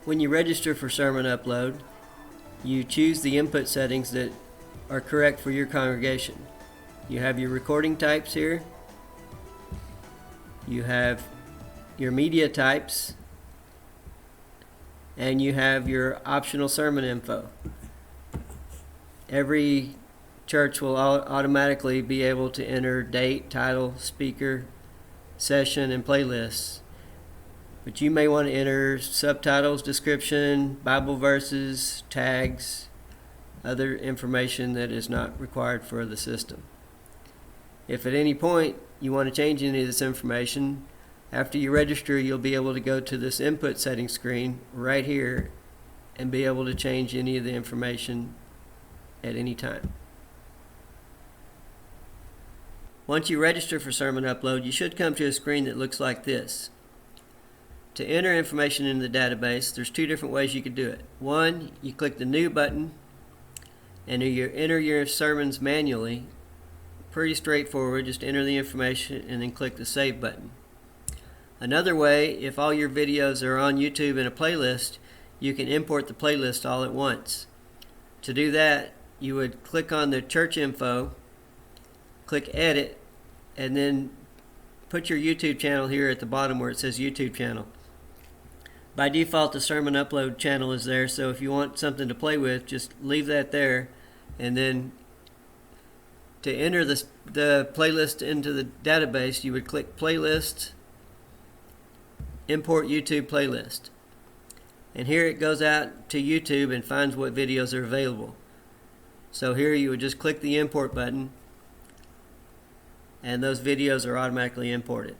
When you register for sermon upload, you choose the input settings that are correct for your congregation. You have your recording types here. You have your media types. And you have your optional sermon info. Every church will automatically be able to enter date, title, speaker, session, and playlists. But you may want to enter subtitles, description, Bible verses, tags, other information that is not required for the system. If at any point you want to change any of this information, after you register, you'll be able to go to this input settings screen right here and be able to change any of the information at any time. Once you register for sermon upload, you should come to a screen that looks like this. To enter information into the database, there's two different ways you could do it. One, you click the New button and you enter your sermons manually. Pretty straightforward, just enter the information and then click the Save button. Another way, if all your videos are on YouTube in a playlist, you can import the playlist all at once. To do that, you would click on the church info, click Edit, and then put your YouTube channel here at the bottom where it says YouTube channel. By default, the sermon upload channel is there, so if you want something to play with, just leave that there, and then to enter the playlist into the database, you would click Playlist, Import YouTube Playlist. And here it goes out to YouTube and finds what videos are available. So here you would just click the Import button, and those videos are automatically imported.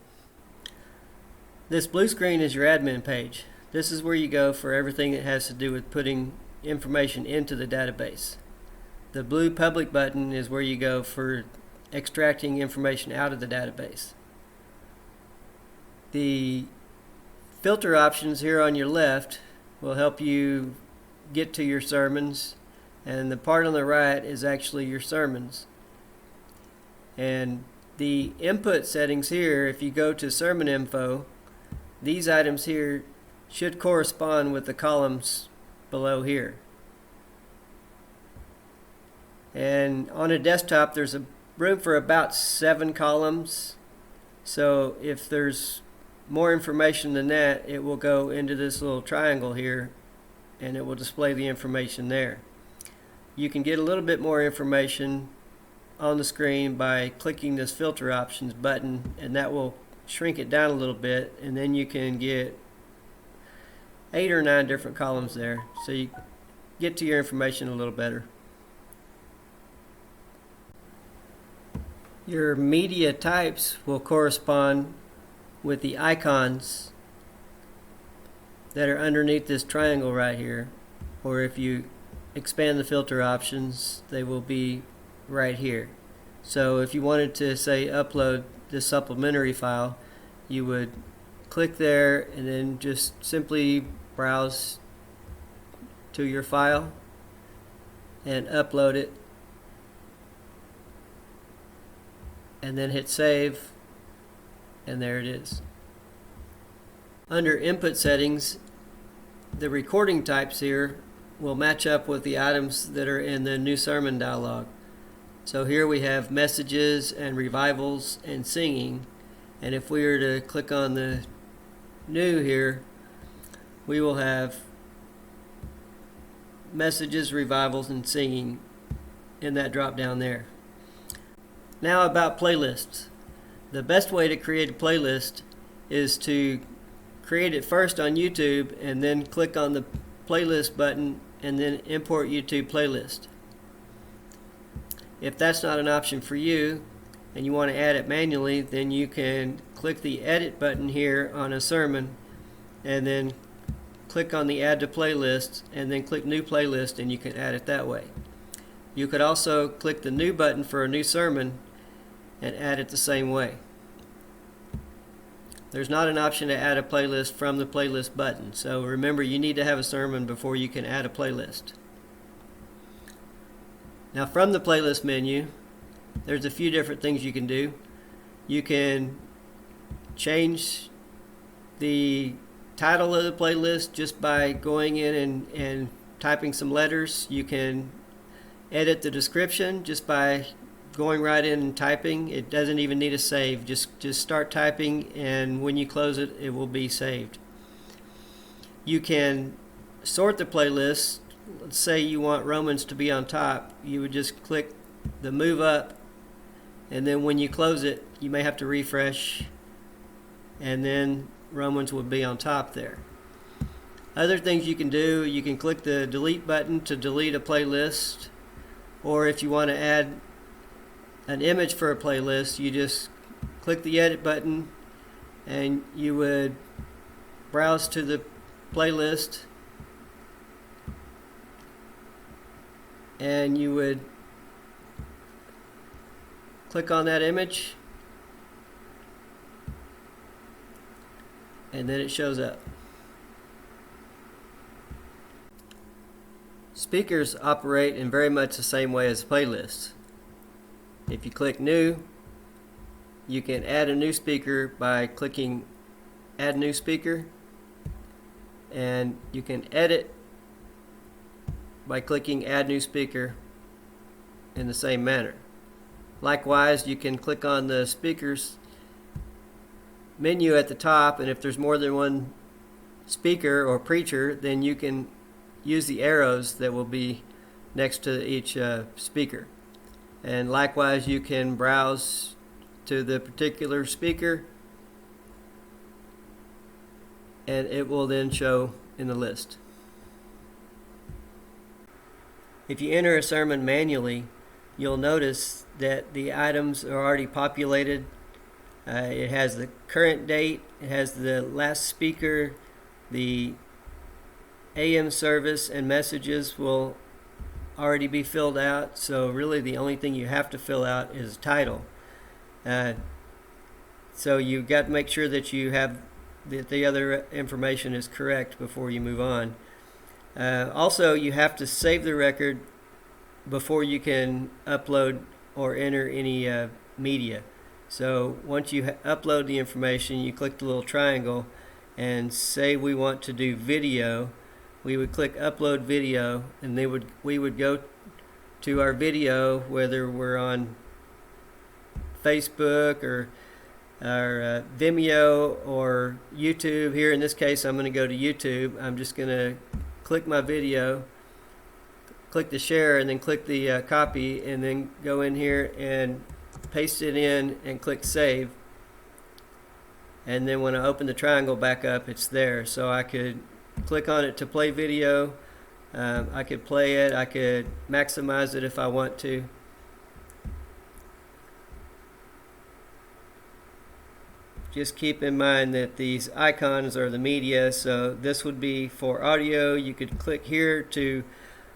This blue screen is your admin page. This is where you go for everything that has to do with putting information into the database. The blue public button is where you go for extracting information out of the database. The filter options here on your left will help you get to your sermons, and the part on the right is actually your sermons. And the input settings here, if you go to sermon info, these items here should correspond with the columns below here. And on a desktop there's a room for about 7 columns, so if there's more information than that, it will go into this little triangle here and it will display the information there. You can get a little bit more information on the screen by clicking this filter options button, and that will shrink it down a little bit, and then you can get 8 or 9 different columns there, so you get to your information a little better. Your media types will correspond with the icons that are underneath this triangle right here, or if you expand the filter options, they will be right here. So if you wanted to say upload this supplementary file, you would click there and then just simply browse to your file and upload it, and then hit save, and there it is. Under input settings, the recording types here will match up with the items that are in the new sermon dialog. So here we have messages and revivals and singing, and if we were to click on the new here, we will have messages, revivals, and singing in that drop down there. Now about playlists. The best way to create a playlist is to create it first on YouTube and then click on the playlist button and then import YouTube playlist. If that's not an option for you and you want to add it manually, then you can click the edit button here on a sermon and then click on the add to playlist and then click new playlist, and you can add it that way. You could also click the new button for a new sermon and add it the same way. There's not an option to add a playlist from the playlist button, so remember, you need to have a sermon before you can add a playlist. Now from the playlist menu, there's a few different things you can do. You can change the title of the playlist just by going in and typing some letters. You can edit the description just by going right in and typing. It doesn't even need a save. Just start typing, and when you close it, it will be saved. You can sort the playlist. Let's say you want Romans to be on top. You would just click the move up, and then when you close it, you may have to refresh, and then Romans would be on top there. Other things you can do, you can click the delete button to delete a playlist, or if you want to add an image for a playlist, you just click the edit button and you would browse to the playlist and you would click on that image and then it shows up. Speakers operate in very much the same way as playlists. If you click new, you can add a new speaker by clicking add new speaker, and you can edit by clicking add new speaker in the same manner. Likewise, you can click on the speakers menu at the top, and if there's more than one speaker or preacher, then you can use the arrows that will be next to each speaker. And likewise, you can browse to the particular speaker and it will then show in the list. If you enter a sermon manually, you'll notice that the items are already populated. It has the current date, it has the last speaker, the AM service and messages will already be filled out, so really the only thing you have to fill out is title. So you've got to make sure that you have that the other information is correct before you move on. Also, you have to save the record before you can upload or enter any media. So once you upload the information, you click the little triangle and say we want to do video. We would click upload video, and we would go to our video, whether we're on Facebook or Vimeo or YouTube. Here in this case, I'm going to go to YouTube. I'm just going to click my video, click the share, and then click the copy, and then go in here and paste it in and click save. And then when I open the triangle back up, it's there. So I could click on it to play video. I could play it. I could maximize it if I want to. Just keep in mind that these icons are the media, so this would be for audio. You could click here to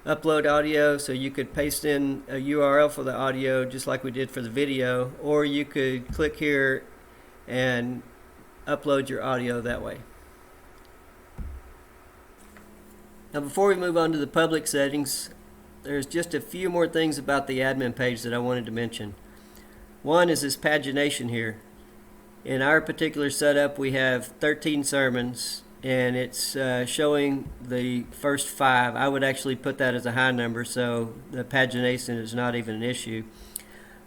upload audio, so you could paste in a URL for the audio just like we did for the video, or you could click here and upload your audio that way. Now before we move on to the public settings, there's just a few more things about the admin page that I wanted to mention. One is this pagination here. In our particular setup, we have 13 sermons, and it's showing the first 5. I would actually put that as a high number, so the pagination is not even an issue.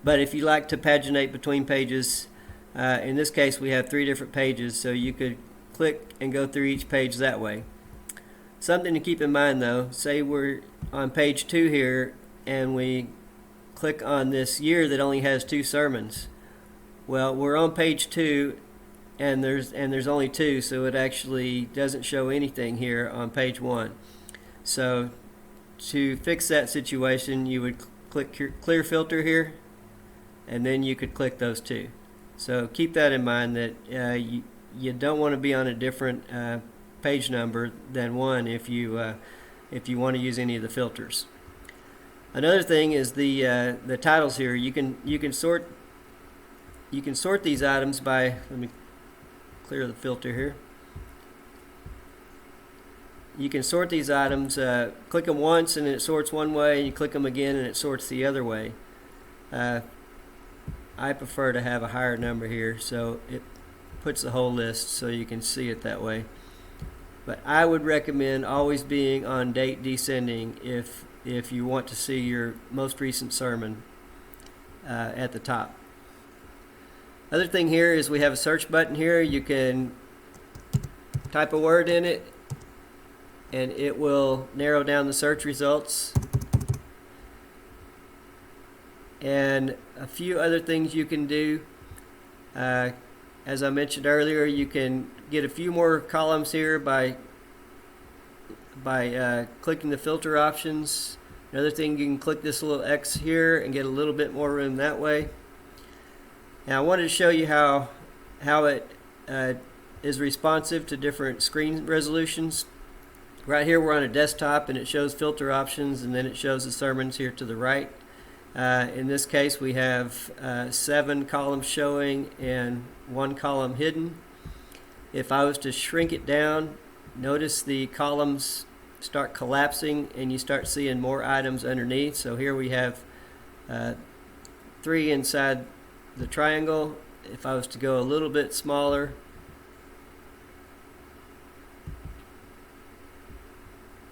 But if you like to paginate between pages, in this case we have 3 different pages, so you could click and go through each page that way. Something to keep in mind though, say we're on page 2 here and we click on this year that only has 2 sermons. Well, we're on page 2 and there's only 2, so it actually doesn't show anything here on page 1. So to fix that situation, you would click clear filter here, and then you could click those 2. So keep that in mind, that you don't want to be on a different page number than 1 if you want to use any of the filters. Another thing is the titles here. You can sort these items by, let me clear the filter here. You can sort these items, click them once and it sorts one way, and you click them again and it sorts the other way. I prefer to have a higher number here, so it puts the whole list so you can see it that way. But I would recommend always being on date descending if you want to see your most recent sermon at the top. Other thing here is we have a search button here. You can type a word in it and it will narrow down the search results. And a few other things you can do. As I mentioned earlier, you can get a few more columns here by clicking the filter options. Another thing, you can click this little X here and get a little bit more room that way. Now I wanted to show you how it is responsive to different screen resolutions. Right here we're on a desktop and it shows filter options, and then it shows the sermons here to the right. In this case we have 7 columns showing and 1 column hidden. If I was to shrink it down, notice the columns start collapsing and you start seeing more items underneath. So here we have 3 inside the triangle. If I was to go a little bit smaller,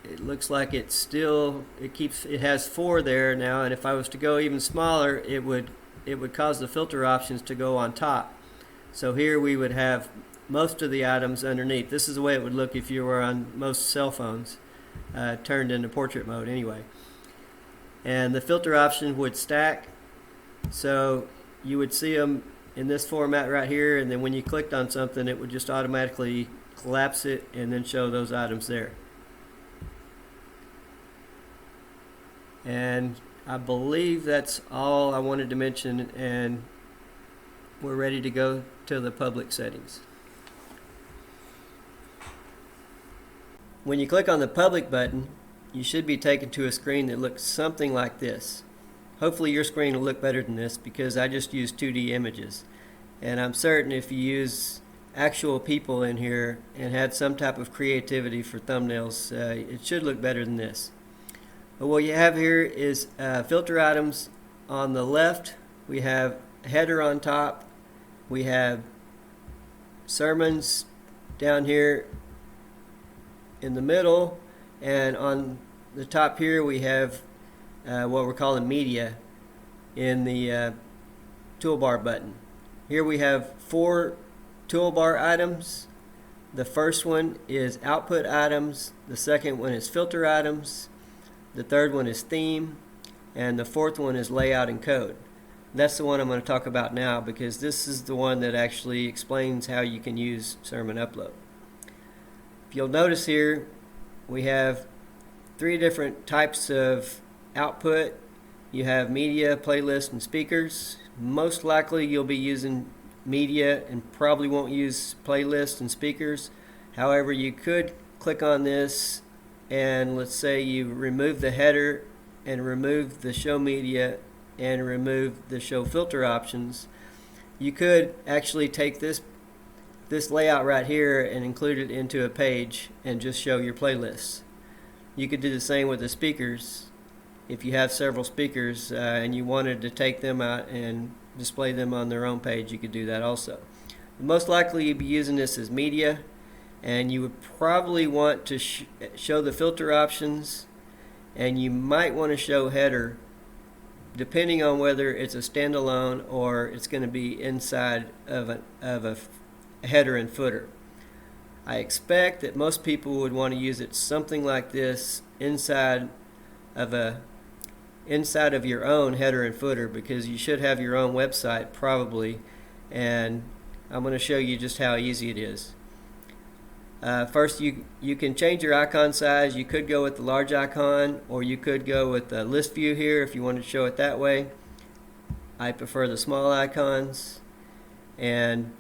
it looks like it has 4 there now, and if I was to go even smaller, it would cause the filter options to go on top. So here we would have most of the items underneath. This is the way it would look if you were on most cell phones, turned into portrait mode anyway. And the filter options would stack, so you would see them in this format right here, and then when you clicked on something it would just automatically collapse it and then show those items there. And I believe that's all I wanted to mention, and we're ready to go to the public settings. When you click on the public button, you should be taken to a screen that looks something like this. Hopefully your screen will look better than this because I just used 2D images. And I'm certain if you use actual people in here and had some type of creativity for thumbnails, it should look better than this. But what you have here is filter items on the left. We have a header on top. We have sermons down here in the middle, and on the top here we have what we're calling media in the toolbar button. Here we have 4 toolbar items. The first one is output items, the second one is filter items, the third one is theme, and the fourth one is layout and code. That's the one I'm going to talk about now because this is the one that actually explains how you can use Sermon Upload. If you'll notice here, we have 3 different types of output. You have media, playlist, and speakers. Most likely you'll be using media and probably won't use playlist and speakers. However, you could click on this and let's say you remove the header and remove the show media and remove the show filter options. You could actually take this layout right here and include it into a page and just show your playlists. You could do the same with the speakers. If you have several speakers and you wanted to take them out and display them on their own page, you could do that also. Most likely you'd be using this as media, and you would probably want to show the filter options, and you might want to show header depending on whether it's a standalone or it's going to be inside of a header and footer. I expect that most people would want to use it something like this inside of your own header and footer, because you should have your own website probably, and I'm going to show you just how easy it is. First, you can change your icon size. You could go with the large icon, or you could go with the list view here if you want to show it that way. I prefer the small icons. And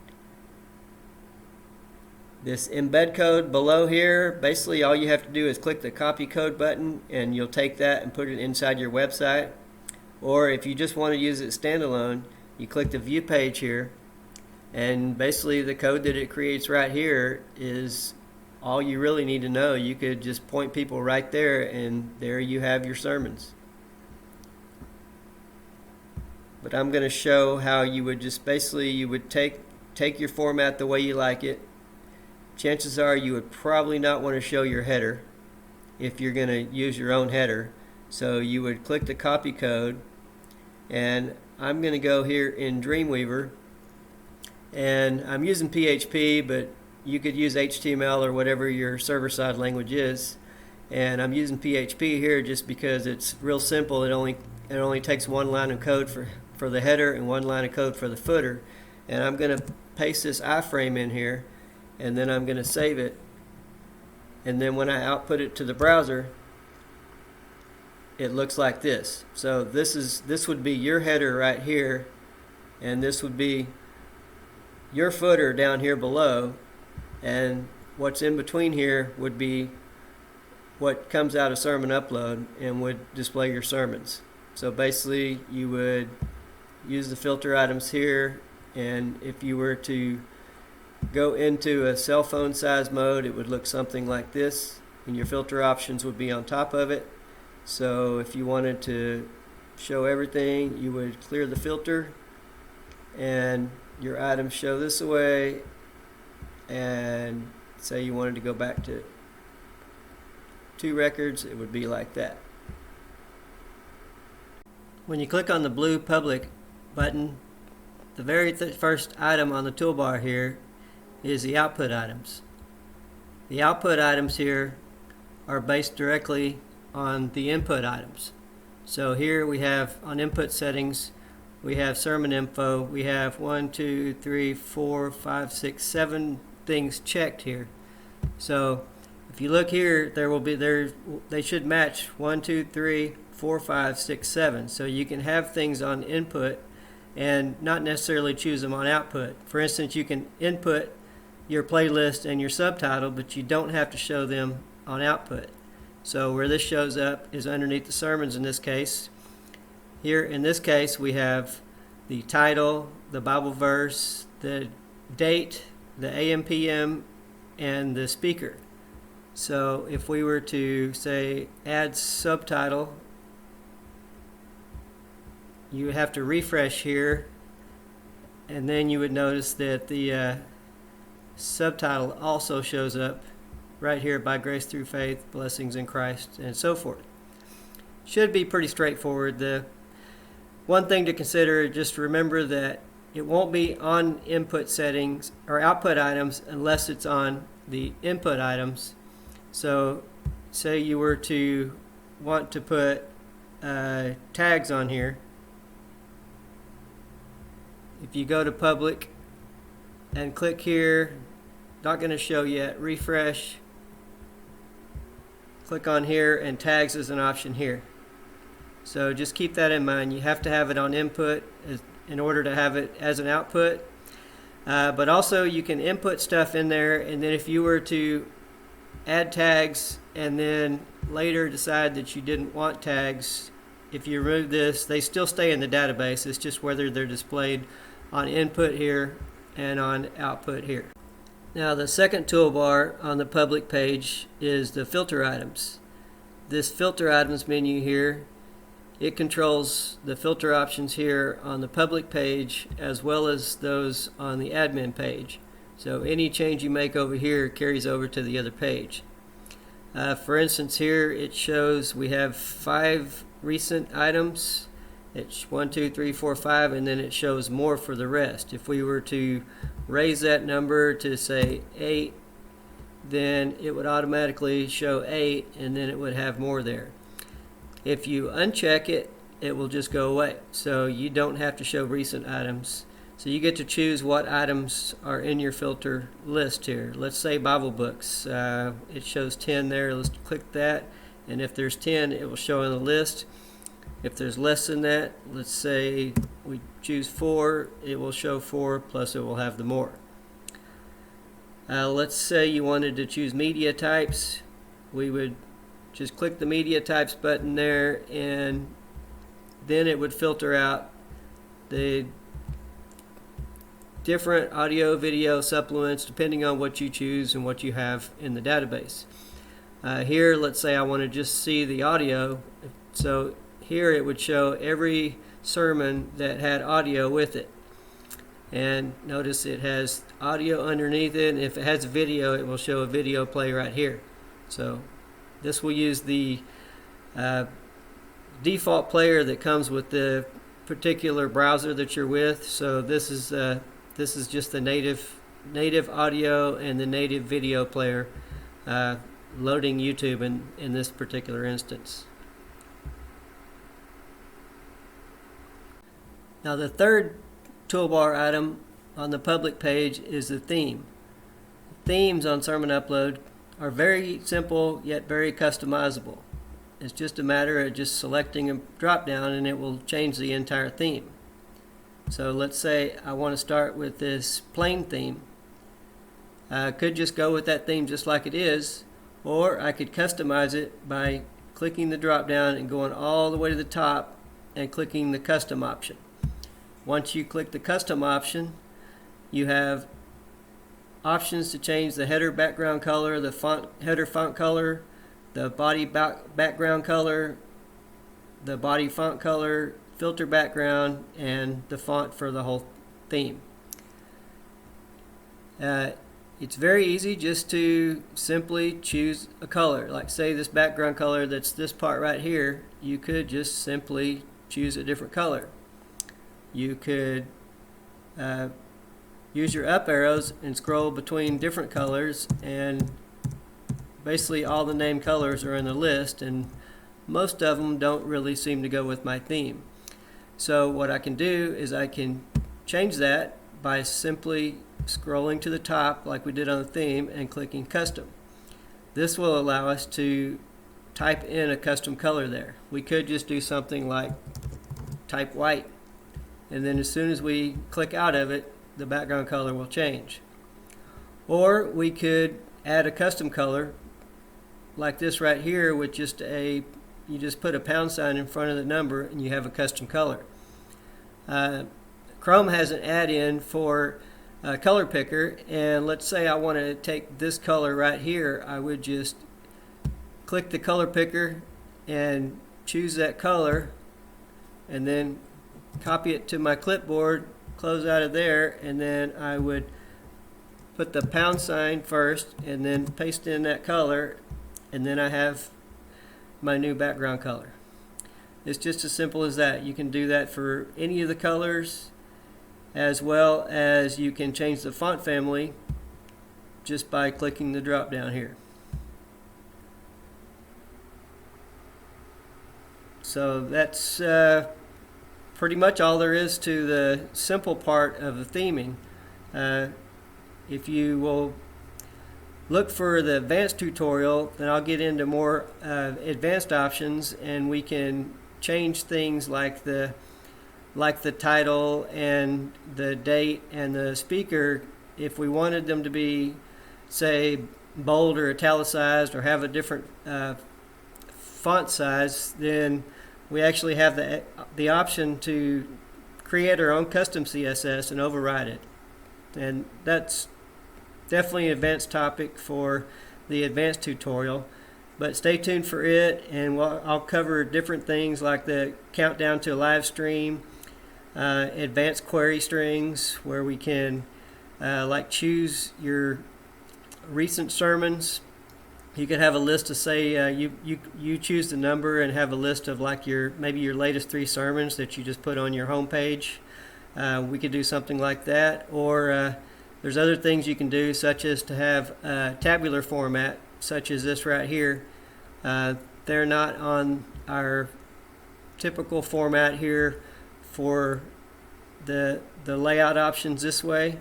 this embed code below here, basically all you have to do is click the copy code button and you'll take that and put it inside your website. Or if you just want to use it standalone, you click the view page here, and basically the code that it creates right here is all you really need to know. You could just point people right there and there you have your sermons. But I'm going to show how you would just basically, you would take your format the way you like it, chances are you would probably not want to show your header if you're going to use your own header. So you would click the copy code, and I'm going to go here in Dreamweaver, and I'm using PHP, but you could use HTML or whatever your server-side language is. And I'm using PHP here just because it's real simple. It only takes one line of code for the header and one line of code for the footer. And I'm going to paste this iframe in here, and then I'm going to save it. And then when I output it to the browser, it looks like this. So this would be your header right here, and this would be your footer down here below, and what's in between here would be what comes out of Sermon Upload and would display your sermons. So basically you would use the filter items here, and if you were to go into a cell phone size mode, it would look something like this, and your filter options would be on top of it. So if you wanted to show everything, you would clear the filter and your items show this away, and say you wanted to go back to 2 records, it would be like that. When you click on the blue public button, the very first item on the toolbar here is the output items. The output items here are based directly on the input items. So here we have on input settings, we have sermon info. We have 1, 2, 3, 4, 5, 6, 7 things checked here. So if you look here, they should match 1, 2, 3, 4, 5, 6, 7. So you can have things on input and not necessarily choose them on output. For instance, you can input your playlist and your subtitle, but you don't have to show them on output. So where this shows up is underneath the sermons in this case. Here in this case we have the title, the Bible verse, the date, the AM/PM, and the speaker. So if we were to say add subtitle, you would have to refresh here, and then you would notice that the subtitle also shows up right here, by grace through faith, blessings in Christ, and so forth. Should be pretty straightforward. The one thing to consider, just remember that it won't be on input settings or output items unless it's on the input items. So say you were to want to put tags on here. If you go to public and click here, not going to show yet, refresh, click on here, and tags is an option here. So just keep that in mind. You have to have it on input in order to have it as an output. But also you can input stuff in there, and then if you were to add tags and then later decide that you didn't want tags, if you remove this, they still stay in the database. It's just whether they're displayed on input here and on output here. Now the second toolbar on the public page is the filter items. This filter items menu here, it controls the filter options here on the public page as well as those on the admin page. So any change you make over here carries over to the other page. For instance, here it shows we have 5 recent items. It's 1, 2, 3, 4, 5, and then it shows more for the rest. If we were to raise that number to say 8, then it would automatically show 8, and then it would have more there. If you uncheck it, it will just go away. So you don't have to show recent items. So you get to choose what items are in your filter list here. Let's say Bible books. It shows 10 there. Let's click that, and if there's 10, it will show in the list. If there's less than that, let's say we choose 4, it will show 4, plus it will have the more. Let's say you wanted to choose media types. We would just click the media types button there, and then it would filter out the different audio, video supplements depending on what you choose and what you have in the database. Here, let's say I want to just see the audio. So here it would show every sermon that had audio with it. And notice it has audio underneath it, and if it has video, it will show a video play right here. So this will use the default player that comes with the particular browser that you're with. So this is just the native audio and the native video player loading YouTube in this particular instance. Now the third toolbar item on the public page is the theme. Themes on Sermon Upload are very simple yet very customizable. It's just a matter of just selecting a drop down and it will change the entire theme. So let's say I want to start with this plain theme. I could just go with that theme just like it is, or I could customize it by clicking the drop down and going all the way to the top and clicking the custom option. Once you click the custom option, you have options to change the header background color, the header font color, the body background color, the body font color, filter background, and the font for the whole theme. It's very easy just to simply choose a color. Like say this background color that's this part right here, you could just simply choose a different color. You could use your up arrows and scroll between different colors, and basically all the named colors are in the list, and most of them don't really seem to go with my theme. So what I can do is I can change that by simply scrolling to the top like we did on the theme and clicking custom. This will allow us to type in a custom color there. We could just do something like type white, and then as soon as we click out of it, the background color will change. Or we could add a custom color like this right here with just you just put a pound sign in front of the number and you have a custom color. Chrome has an add-in for color picker, and let's say I want to take this color right here. I would just click the color picker and choose that color and then copy it to my clipboard, close out of there, and then I would put the pound sign first and then paste in that color, and then I have my new background color. It's just as simple as that. You can do that for any of the colors, as well as you can change the font family just by clicking the drop down here. So that's pretty much all there is to the simple part of the theming. If you will look for the advanced tutorial, then I'll get into more advanced options, and we can change things like the title and the date and the speaker. If we wanted them to be, say, bold or italicized or have a different font size, then we actually have the option to create our own custom CSS and override it. And that's definitely an advanced topic for the advanced tutorial, but stay tuned for it, and I'll cover different things like the countdown to a live stream, advanced query strings where we can choose your recent sermons. You could have a list of, say, you choose the number and have a list of like maybe your latest 3 sermons that you just put on your home page. We could do something like that, or there's other things you can do, such as to have a tabular format, such as this right here. They're not on our typical format here for the layout options this way,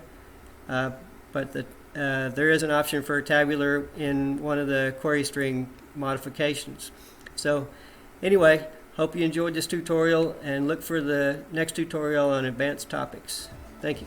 but there is an option for tabular in one of the query string modifications. So anyway, hope you enjoyed this tutorial, and look for the next tutorial on advanced topics. Thank you.